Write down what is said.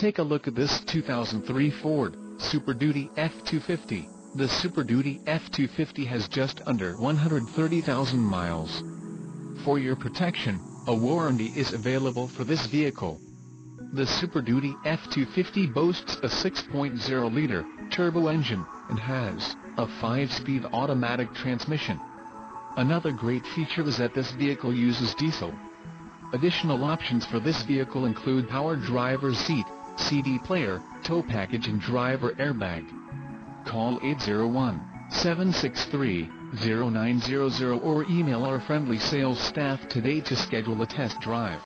Take a look at this 2003 Ford Super Duty F-250. The Super Duty F-250 has just under 130,000 miles. For your protection, a warranty is available for this vehicle. The Super Duty F-250 boasts a 6.0-liter turbo engine and has a 5-speed automatic transmission. Another great feature is that this vehicle uses diesel. Additional options for this vehicle include power driver's seat, CD player, tow package and driver airbag. Call 801-763-0900 or email our friendly sales staff today to schedule a test drive.